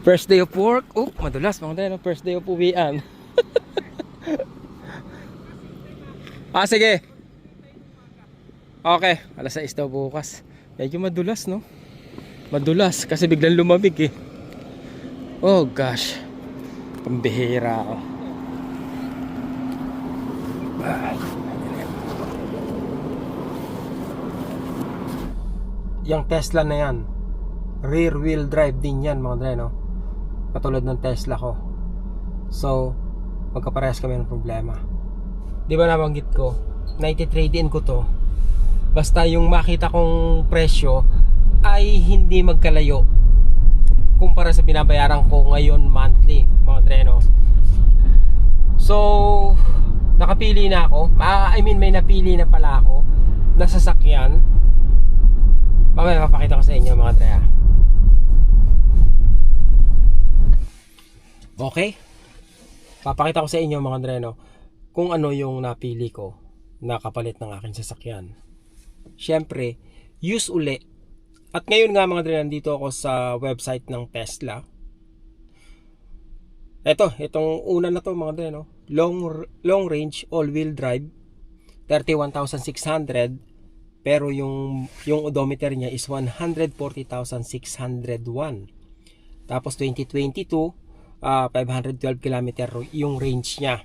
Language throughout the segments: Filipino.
First day of work. Oh, madulas mga dre, no? First day of uwian. Sige. Okay, alas 6 daw bukas. Medyo madulas, no? Madulas kasi biglang lumamig eh. Oh gosh. Pambihira ako. Yang Tesla na yan, rear wheel drive din yan mga dre, no? Katulad ng Tesla ko. So, magkaparehas kami ng problema. Di ba nabanggit ko, 93 din ko to. Basta yung makita kong presyo ay hindi magkalayo kumpara sa binabayaran ko ngayon monthly mga dre, no? So, nakapili na ako. May napili na pala ako na sasakyan. Mamaya mapakita ko sa inyo mga dre. Okay? Papakita ko sa inyo mga dre, no, kung ano yung napili ko na kapalit ng aking sasakyan. Siyempre, use uli. At ngayon nga mga dre, nandito ako sa website ng Tesla. Itong una na to mga dre, no? Long range all-wheel drive, 31,600, pero yung odometer niya is 140,601. Tapos 2022, 512 km yung range niya.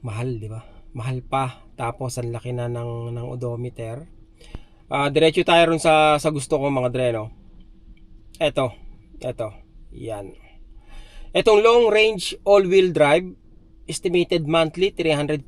Mahal, di ba? Mahal pa. Tapos ang laki na ng odometer. Diretso tayo rin sa gusto ko mga dre, no? Ito. Yan. Itong long range all-wheel drive, estimated monthly 348,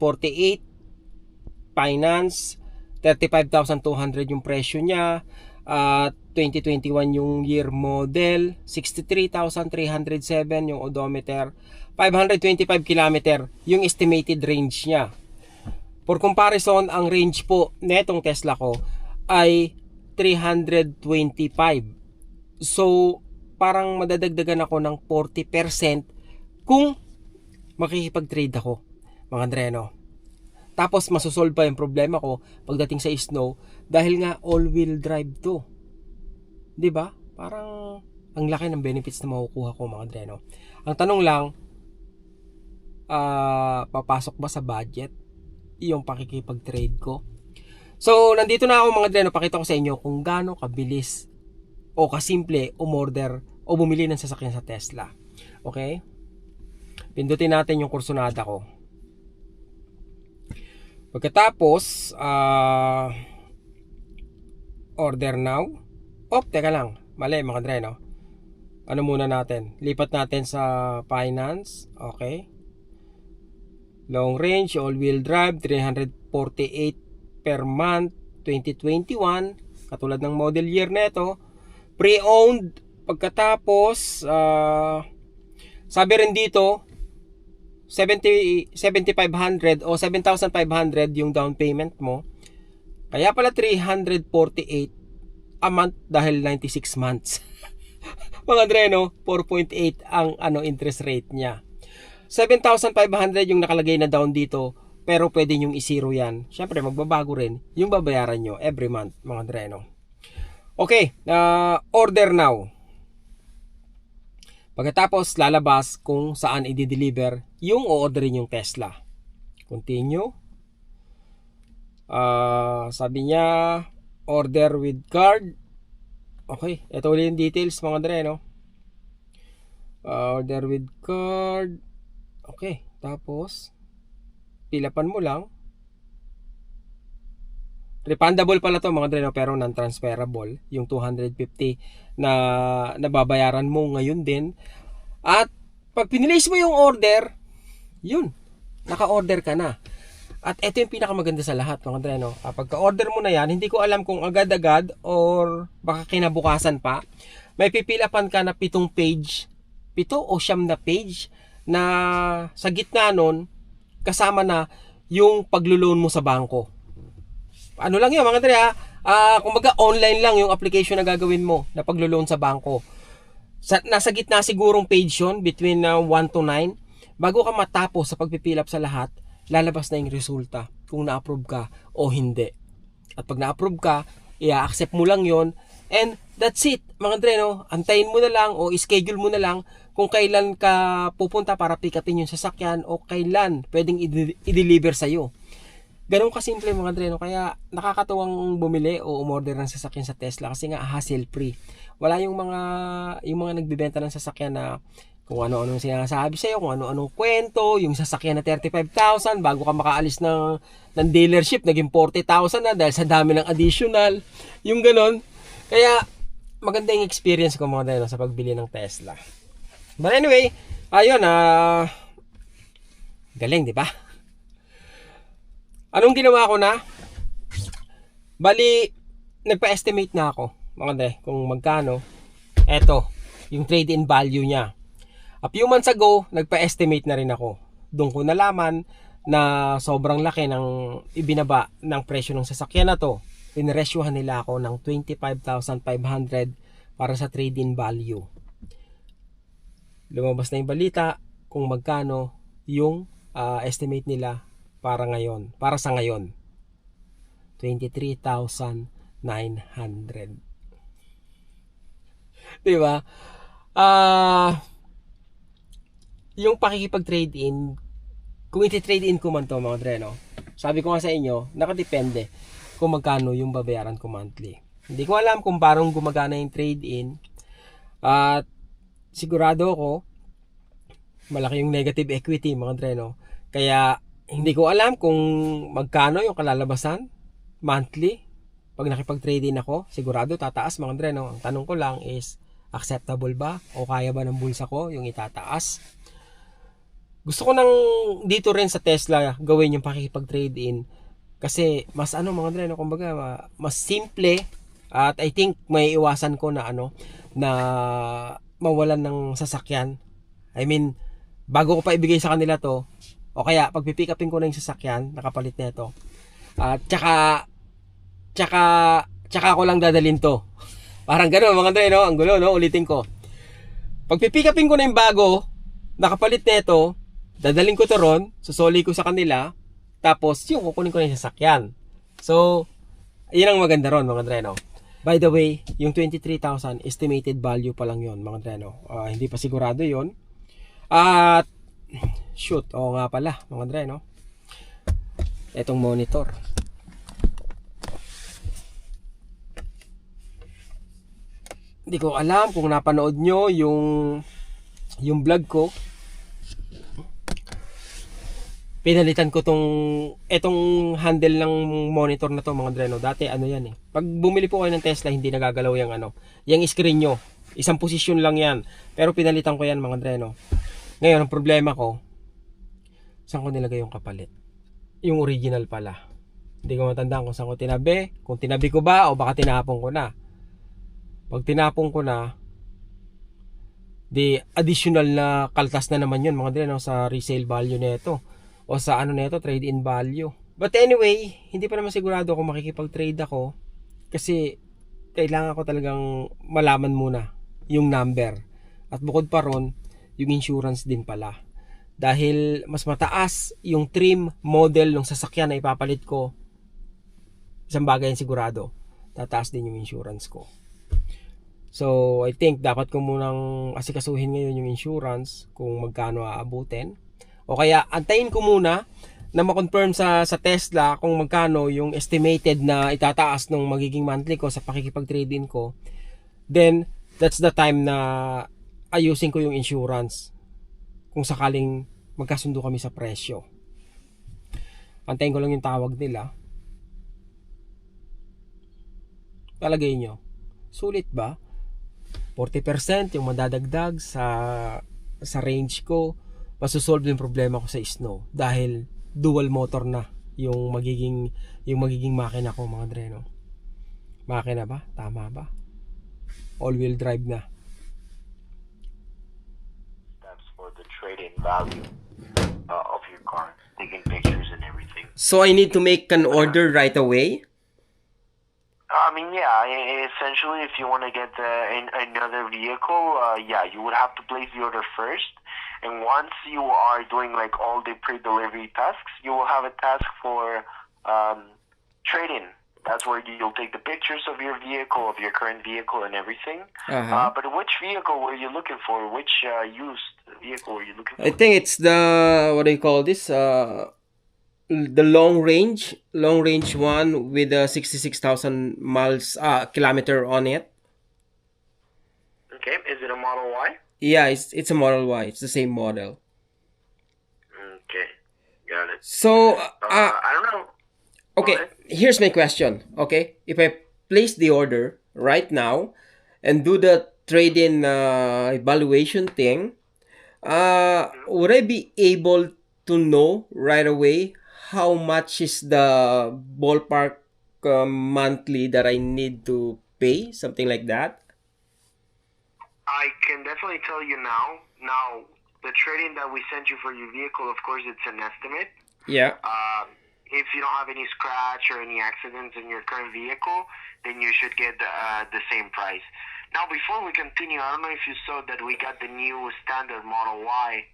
finance 35,200 yung presyo niya, 2021 yung year model, 63,307 yung odometer, 525 km yung estimated range niya. For comparison, ang range po netong Tesla ko ay 325. So parang madadagdagan ako ng 40% kung makikipag-trade ako mga dre, no? Tapos masosolve pa yung problema ko pagdating sa snow dahil nga all-wheel drive to. 'Di ba? Parang ang laki ng benefits na makukuha ko mga dre, no? Ang tanong lang, papasok ba sa budget yung pakikipag-trade ko? So, nandito na ako mga dre, no? Pakita ko sa inyo kung gaano kabilis o kasimple umorder o bumili ng sasakyan sa Tesla. Okay? Pindutin natin yung kursunada ko. Pagkatapos, order now. Teka lang. Mali mga dre, no? Ano muna natin? Lipat natin sa finance. Okay. Long range, all-wheel drive, 348 per month, 2021. Katulad ng model year nito. Pre-owned. Pagkatapos, sabi rin dito, 7,500 o 7,500 yung down payment mo. Kaya pala 348 a month dahil 96 months. Mga dre, no? 4.8 ang interest rate niya. 7,500 yung nakalagay na down dito, pero pwede nyong i-zero yan. Syempre magbabago rin yung babayaran nyo every month, mga dre, no? Okay, order now. Pagkatapos lalabas kung saan i-deliver yung o-orderin yung Tesla. Continue. Sabi niya order with card. Okay, ito ulit yung details mga dre, no? Order with card. Okay, tapos pilapan mo lang. Refundable pala to mga dre, no? Pero non-transferable yung 250 na nababayaran mo ngayon din. At pag pinilis mo yung order, yun, naka-order ka na. At ito yung pinakamaganda sa lahat mga dre, no? Kapag ka-order mo na yan, hindi ko alam kung agad-agad or baka kinabukasan pa, may pipilapan ka na 7 page, 7 o 9 na page na sa gitna nun kasama na yung paglo-loan mo sa bangko. Ano lang yun mga dre, kumbaga online lang yung application na gagawin mo na paglo-loan sa bangko. Nasa gitna sigurong page yun, between 1 to 9. Bago ka matapos sa pagpipilap sa lahat, lalabas na yung resulta kung na-approve ka o hindi. At pag na-approve ka, i-accept mo lang yon, And that's it, mga dreno. Antayin mo na lang o schedule mo na lang kung kailan ka pupunta para pick upin yung sasakyan o kailan pwedeng i-deliver sa'yo. Ganun kasimple, mga dreno. Kaya nakakatuwang bumili o umorder ng sasakyan sa Tesla kasi nga hassle free. Wala yung mga nagbebenta ng sasakyan na kung ano-anong sinasabi sa'yo, kung ano-anong kwento, yung sasakyan na 35,000 bago ka makaalis ng dealership, naging 40,000 na dahil sa dami ng additional. Yung ganon. Kaya maganda yung experience ko, mga dreno, sa pagbili ng Tesla. But anyway, ayun, galing, di ba? Anong ginawa ko na? Bali, nagpa-estimate na ako, mga dreno, kung magkano. Eto, yung trade-in value niya. A few months ago, nagpa-estimate na rin ako. Doon ko nalaman na sobrang laki ng ibinaba ng presyo ng sasakyan na to. Pinresyuhan nila ako ng 25,500 para sa trade-in value. Lumabas na yung balita kung magkano yung estimate nila para sa ngayon. 23,900. Diba? Yung pakikipag-trade-in, kung iti-trade-in ko man to, mga dreno, sabi ko nga sa inyo, nakadepende kung magkano yung babayaran ko monthly. Hindi ko alam kung parang gumagana yung trade-in, at sigurado ako malaki yung negative equity, mga dreno. Kaya hindi ko alam kung magkano yung kalalabasan monthly. Pag nakipag-trade-in ako, sigurado tataas, mga dreno. Ang tanong ko lang is, acceptable ba o kaya ba ng bulsa ko yung itataas? Gusto ko nang dito rin sa Tesla gawin yung pakikipag-trade-in kasi mas mga dreno, kumbaga mas simple, at I think may iwasan ko na na mawalan ng sasakyan. I mean, bago ko pa ibigay sa kanila to, o kaya pag pick upin ko na yung sasakyan nakapalit na ito, at tsaka ko lang dadalhin to. Parang gano'n, mga dreno, ang gulo, no? Ulitin ko. Pag pick upin ko na yung bago nakapalit na ito, dadalhin ko to ron, susoli ko sa kanila, tapos yung kukunin ko na yung sasakyan. So, yun ang maganda ron, mga dreno. By the way, yung 23,000 estimated value pa lang yun, mga dreno. Hindi pa sigurado yun. At shoot, oo nga pala, mga dreno. Etong monitor. Hindi ko alam kung napanood nyo yung vlog ko. Pinalitan ko etong handle ng monitor na to, mga dreno. Dati yan eh. Pag bumili po kayo ng Tesla, hindi nagagalaw yung screen nyo. Isang posisyon lang yan. Pero pinalitan ko yan, mga dreno. Ngayon, ang problema ko, saan ko nilagay yung kapalit? Yung original pala. Hindi ko matandaan kung saan ko tinabi. Kung tinabi ko ba o baka tinapon ko na. Pag tinapon ko na, di additional na kaltas na naman yun, mga dreno, sa resale value nito. O sa nito, trade-in value. But anyway, hindi pa naman sigurado kung makikipag-trade ako kasi kailangan ko talagang malaman muna yung number. At bukod pa ron, yung insurance din pala. Dahil mas mataas yung trim model ng sasakyan na ipapalit ko, isang bagay yung sigurado, tataas din yung insurance ko. So, I think dapat ko munang asikasuhin ngayon yung insurance kung magkano aabutin. O kaya antayin ko muna na ma-confirm sa Tesla kung magkano yung estimated na itataas ng magiging monthly ko sa pakikipag-trade-in ko. Then, that's the time na ayusin ko yung insurance kung sakaling magkasundo kami sa presyo. Antayin ko lang yung tawag nila. Palagay nyo, sulit ba? 40% yung madadagdag sa range ko. Masusolve yung problema ko sa snow dahil dual motor na yung magiging makina ko, mga dreno. Makina ba? Tama ba? All wheel drive na. That's for the trade-in value of your car, taking pictures and everything. So I need to make an order right away? I mean, yeah, essentially if you want to get another vehicle, you would have to place the order first. And once you are doing like all the pre-delivery tasks, you will have a task for trade-in. That's where you'll take the pictures of your vehicle, of your current vehicle, and everything. Uh-huh. But which vehicle were you looking for? Which used vehicle were you looking I for? think it's the, what do you call this? The long range one with the 66,000 miles kilometer on it. Okay, is it a Model Y? Yeah, it's a Model Y. It's the same model. Okay, got it. So I don't know. Go okay, ahead. here's my question. Okay, if I place the order right now and do the trade-in evaluation thing, would I be able to know right away how much is the ballpark monthly that I need to pay, something like that? I can definitely tell you now. Now, the trade-in that we sent you for your vehicle, of course, it's an estimate. Yeah. If you don't have any scratch or any accidents in your current vehicle, then you should get the same price. Now, before we continue, I don't know if you saw that we got the new standard Model Y.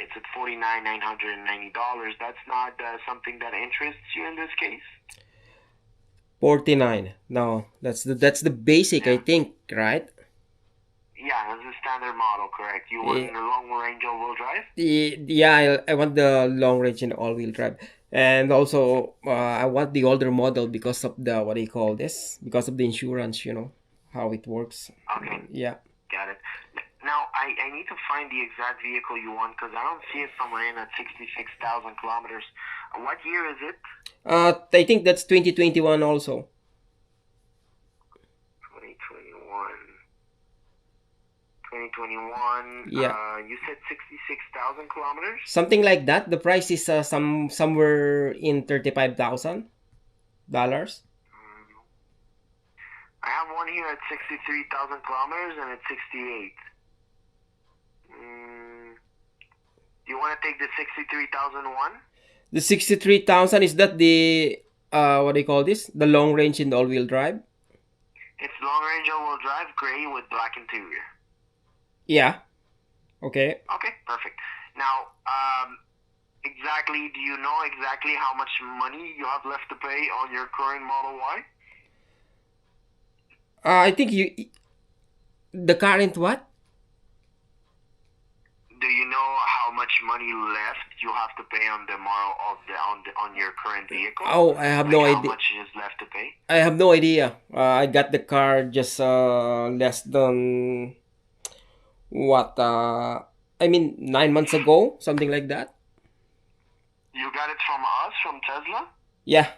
It's at $49,990. That's not something that interests you in this case. 49. No, that's the basic, I Yeah. think, right? Yeah, that's the standard model, correct. You want Eh, the long range all-wheel drive? Yeah, I want the long range and all-wheel drive. And also, I want the older model because of the, what do you call this? Because of the insurance, how it works. Okay. Yeah. Got it. Now, I need to find the exact vehicle you want because I don't see it somewhere in at 66,000 kilometers. What year is it? I think that's 2021 also. 2021. 2021. Yeah. You said 66,000 kilometers? Something like that. The price is somewhere in $35,000. I have one here at 63,000 kilometers and it's 68. Do you want to take the 63,001? The 63,000, is that the what do you call this? The long range in the all-wheel drive? It's long range all-wheel drive, gray with black interior. Yeah. Okay. Okay, perfect. Now, exactly, do you know exactly how much money you have left to pay on your current Model Y? I think the current what? Do you know how much money left you have to pay on the model of on your current vehicle? Oh, I have no How idea. much is left to pay? I have no idea. I got the car just less than what? I mean, 9 months ago, something like that. You got it from us, from Tesla? Yeah.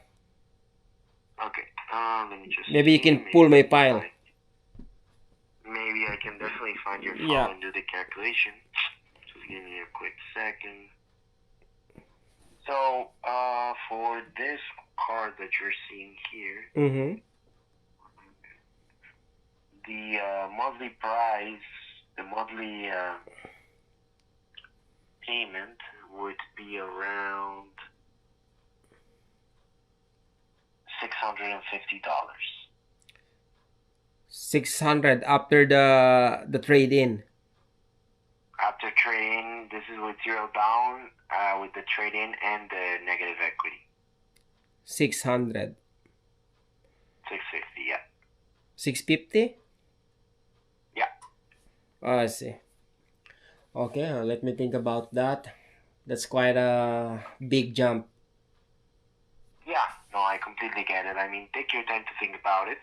Okay. Let me just. Maybe you see. can pull my file. Maybe I can definitely find your file Yeah. and do the calculation. Just give me a quick second. So, for this car that you're seeing here, Mm-hmm. the monthly price, the monthly payment would be around $650. 600 after the trade-in. After trade-in, this is with zero down, with the trade-in and the negative equity. 600. 650, yeah. 650? Yeah. I see. Okay, let me think about that. That's quite a big jump. Yeah, no, I completely get it. I mean, take your time to think about it.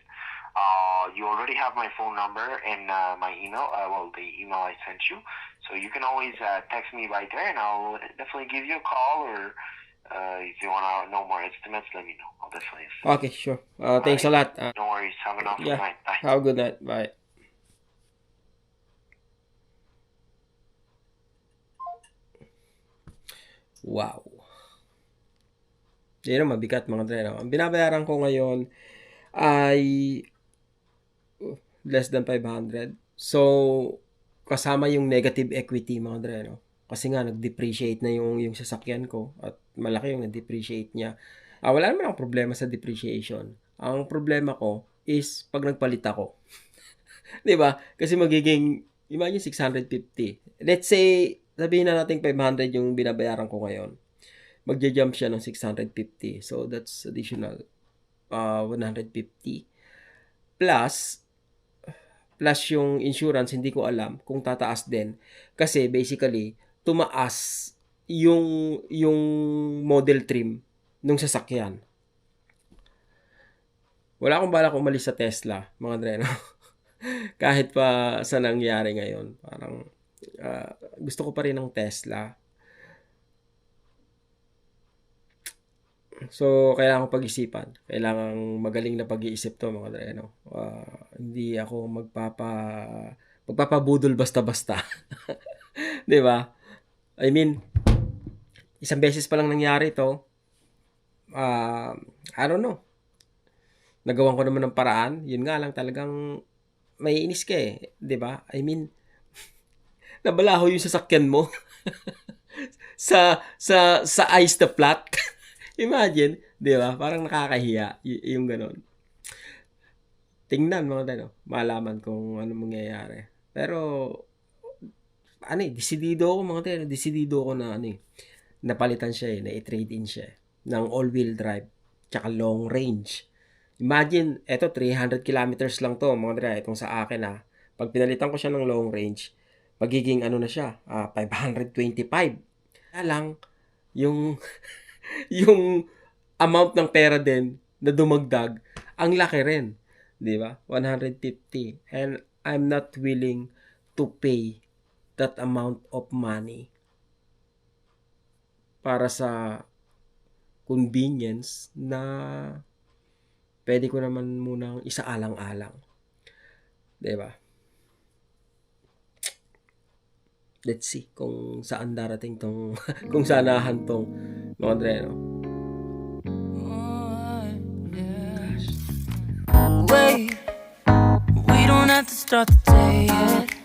You already have my phone number and my email, the email I sent you. So you can always text me right there and I'll definitely give you a call, or if you want to know more estimates, let me know. I'll definitely assist. Okay, sure. Thanks a lot. No worries. Have an awesome Yeah. night. Bye. Have a good night. Bye. Wow. Yan ang mabigat mga dre. No? Ang binabayaran ko ngayon ay less than 500. So, kasama yung negative equity mga dre. No? Kasi nga, nag-depreciate na yung sasakyan ko at malaki yung nag-depreciate niya. Wala naman akong problema sa depreciation. Ang problema ko is pag nagpalit ako. 'Di ba? Kasi magiging, imagine 650. Let's say, sabihin na natin 500 yung binabayaran ko ngayon. Magja-jump siya ng 650. So, that's additional 150 plus yung insurance, hindi ko alam kung tataas din kasi basically tumaas yung model trim nung sasakyan. Wala akong balak umalis sa Tesla, mga dreno. Kahit pa sa nangyari ngayon, parang gusto ko pa rin ng Tesla. So, kailangan ko pag-isipan. Kailangan magaling na pag-iisip to, mga dreno. Hindi ako magpapabudol basta-basta. 'Di ba? I mean, isang beses pa lang nangyari to. I don't know. Nagawan ko naman ng paraan. Yun nga lang, talagang maiinis ka eh. 'Di ba? I mean, nabalaho yung sasakyan mo sa ice na flat. Imagine, 'di ba? Parang nakakahiya yung ganun. Tingnan mga ano, malaman kung ano mangyayari. Pero desidido ako mga tayo, desidido ako na napalitan siya na i-trade in siya ng all-wheel drive tsaka long range. Imagine, eto 300 kilometers lang to mga tayo, itong sa akin Pag pinalitan ko siya ng long range, magiging na siya, 525. Kaya lang, yung yung amount ng pera din na dumagdag, ang laki rin. Di ba? 150. And I'm not willing to pay that amount of money para sa convenience na pwede ko naman munang isaalang-alang. Diba? Let's see kung saan darating tong kung saan nahantong mga dreno. Wait, we don't have to start the day yet.